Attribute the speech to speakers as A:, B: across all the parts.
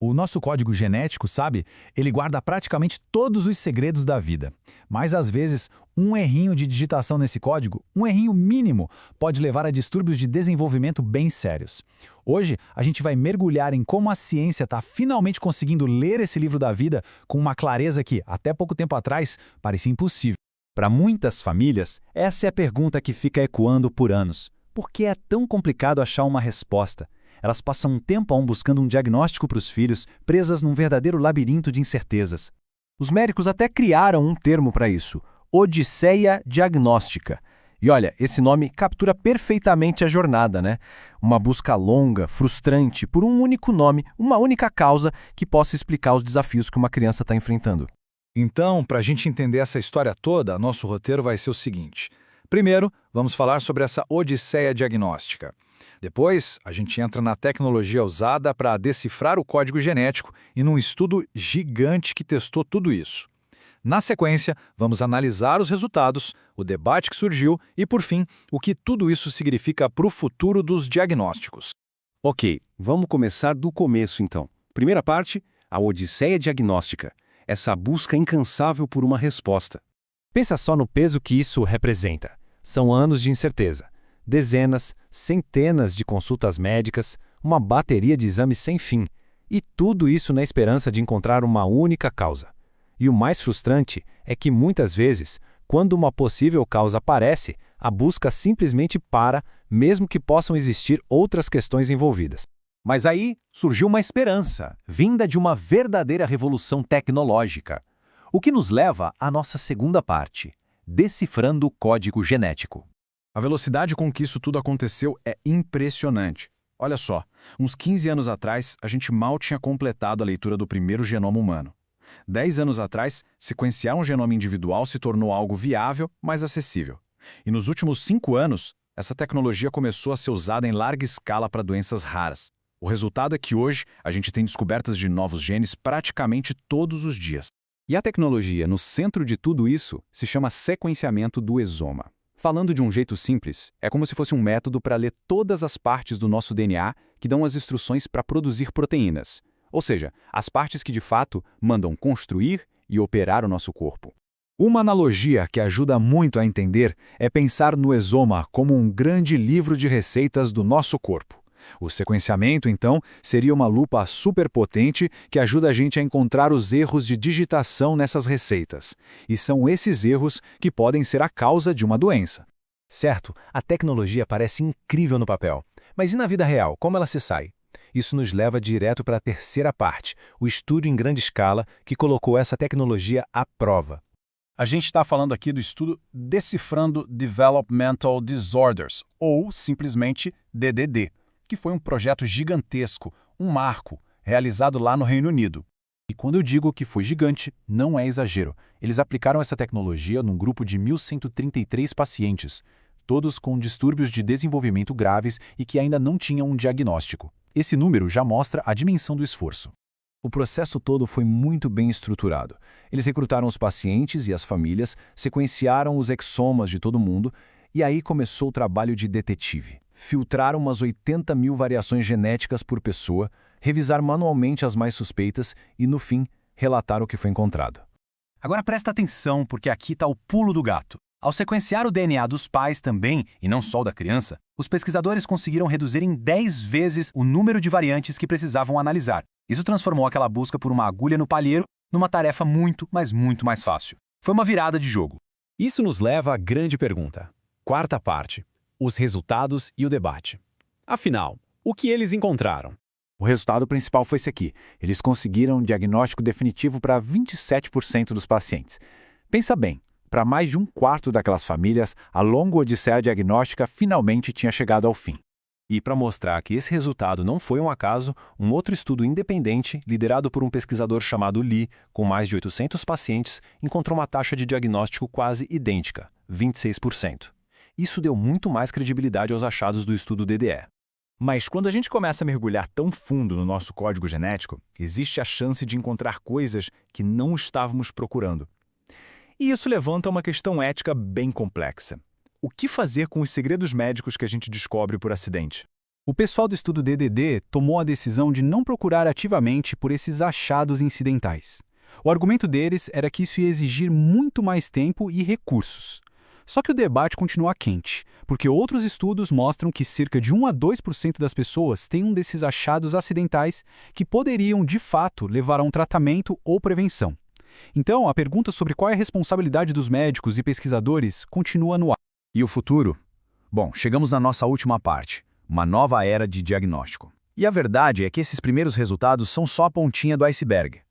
A: O nosso código genético, sabe, ele guarda praticamente todos os segredos da vida. Mas às vezes, um errinho de digitação nesse código, um errinho mínimo, pode levar a distúrbios de desenvolvimento bem sérios. Hoje, a gente vai mergulhar em como a ciência está finalmente conseguindo ler esse livro da vida com uma clareza que, até pouco tempo atrás, parecia impossível.
B: Para muitas famílias, essa é a pergunta que fica ecoando por anos. Por que é tão complicado achar uma resposta? Elas passam um tempão buscando um diagnóstico para os filhos, presas num verdadeiro labirinto de incertezas. Os médicos até criaram um termo para isso, Odisseia Diagnóstica. E olha, esse nome captura perfeitamente a jornada, né? Uma busca longa, frustrante, por um único nome, uma única causa que possa explicar os desafios que uma criança está enfrentando.
A: Então, para a gente entender essa história toda, nosso roteiro vai ser o seguinte. Primeiro, vamos falar sobre essa odisseia diagnóstica. Depois, a gente entra na tecnologia usada para decifrar o código genético e num estudo gigante que testou tudo isso. Na sequência, vamos analisar os resultados, o debate que surgiu e, por fim, o que tudo isso significa para o futuro dos diagnósticos.
B: Ok, vamos começar do começo então. Primeira parte, a odisseia diagnóstica. Essa busca incansável por uma resposta. Pensa só no peso que isso representa. São anos de incerteza. Dezenas, centenas de consultas médicas, uma bateria de exames sem fim. E tudo isso na esperança de encontrar uma única causa. E o mais frustrante é que muitas vezes, quando uma possível causa aparece, a busca simplesmente para, mesmo que possam existir outras questões envolvidas.
C: Mas aí surgiu uma esperança, vinda de uma verdadeira revolução tecnológica. O que nos leva à nossa segunda parte, decifrando o código genético.
D: A velocidade com que isso tudo aconteceu é impressionante. Olha só, uns 15 anos atrás, a gente mal tinha completado a leitura do primeiro genoma humano. 10 anos atrás, sequenciar um genoma individual se tornou algo viável, mas acessível. E nos últimos 5 anos, essa tecnologia começou a ser usada em larga escala para doenças raras. O resultado é que hoje a gente tem descobertas de novos genes praticamente todos os dias.
E: E a tecnologia no centro de tudo isso se chama sequenciamento do exoma. Falando de um jeito simples, é como se fosse um método para ler todas as partes do nosso DNA que dão as instruções para produzir proteínas. Ou seja, as partes que de fato mandam construir e operar o nosso corpo.
A: Uma analogia que ajuda muito a entender é pensar no exoma como um grande livro de receitas do nosso corpo. O sequenciamento, então, seria uma lupa superpotente que ajuda a gente a encontrar os erros de digitação nessas receitas. E são esses erros que podem ser a causa de uma doença.
F: Certo, a tecnologia parece incrível no papel. Mas e na vida real, como ela se sai? Isso nos leva direto para a terceira parte, o estudo em grande escala que colocou essa tecnologia à prova.
D: A gente está falando aqui do estudo Decifrando Developmental Disorders, ou simplesmente DDD, que foi um projeto gigantesco, um marco, realizado lá no Reino Unido.
C: E quando eu digo que foi gigante, não é exagero. Eles aplicaram essa tecnologia num grupo de 1.133 pacientes, todos com distúrbios de desenvolvimento graves e que ainda não tinham um diagnóstico. Esse número já mostra a dimensão do esforço.
A: O processo todo foi muito bem estruturado. Eles recrutaram os pacientes e as famílias, sequenciaram os exomas de todo mundo, e aí começou o trabalho de detetive. Filtraram umas 80 mil variações genéticas por pessoa, revisar manualmente as mais suspeitas e, no fim, relatar o que foi encontrado.
C: Agora presta atenção, porque aqui está o pulo do gato. Ao sequenciar o DNA dos pais também, e não só o da criança, os pesquisadores conseguiram reduzir em 10 vezes o número de variantes que precisavam analisar. Isso transformou aquela busca por uma agulha no palheiro numa tarefa muito, mas muito mais fácil. Foi uma virada de jogo.
F: Isso nos leva à grande pergunta. Quarta parte. Os resultados e o debate. Afinal, o que eles encontraram?
E: O resultado principal foi esse aqui. Eles conseguiram um diagnóstico definitivo para 27% dos pacientes. Pensa bem, para mais de um quarto daquelas famílias, a longa odisseia diagnóstica finalmente tinha chegado ao fim.
F: E para mostrar que esse resultado não foi um acaso, um outro estudo independente, liderado por um pesquisador chamado Lee, com mais de 800 pacientes, encontrou uma taxa de diagnóstico quase idêntica, 26%. Isso deu muito mais credibilidade aos achados do estudo DDE.
B: Mas quando a gente começa a mergulhar tão fundo no nosso código genético, existe a chance de encontrar coisas que não estávamos procurando. E isso levanta uma questão ética bem complexa. O que fazer com os segredos médicos que a gente descobre por acidente?
G: O pessoal do estudo DDD tomou a decisão de não procurar ativamente por esses achados incidentais. O argumento deles era que isso ia exigir muito mais tempo e recursos. Só que o debate continua quente, porque outros estudos mostram que cerca de 1 a 2% das pessoas têm um desses achados acidentais que poderiam, de fato, levar a um tratamento ou prevenção. Então, a pergunta sobre qual é a responsabilidade dos médicos e pesquisadores continua no ar.
A: E o futuro? Bom, chegamos na nossa última parte, uma nova era de diagnóstico. E a verdade é que esses primeiros resultados são só a pontinha do iceberg.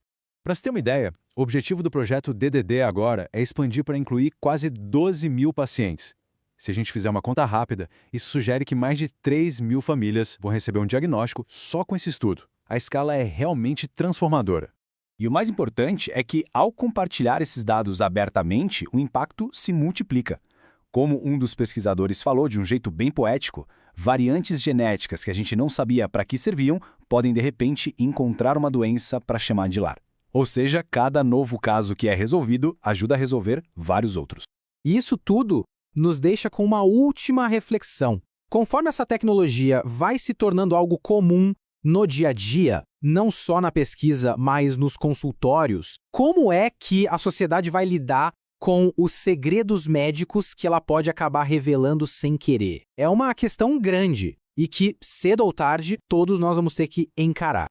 E: Para se ter uma ideia, o objetivo do projeto DDD agora é expandir para incluir quase 12 mil pacientes. Se a gente fizer uma conta rápida, isso sugere que mais de 3 mil famílias vão receber um diagnóstico só com esse estudo. A escala é realmente transformadora.
C: E o mais importante é que, ao compartilhar esses dados abertamente, o impacto se multiplica. Como um dos pesquisadores falou de um jeito bem poético, variantes genéticas que a gente não sabia para que serviam podem, de repente, encontrar uma doença para chamar de lar. Ou seja, cada novo caso que é resolvido ajuda a resolver vários outros.
H: E isso tudo nos deixa com uma última reflexão. Conforme essa tecnologia vai se tornando algo comum no dia a dia, não só na pesquisa, mas nos consultórios, como é que a sociedade vai lidar com os segredos médicos que ela pode acabar revelando sem querer? É uma questão grande e que, cedo ou tarde, todos nós vamos ter que encarar.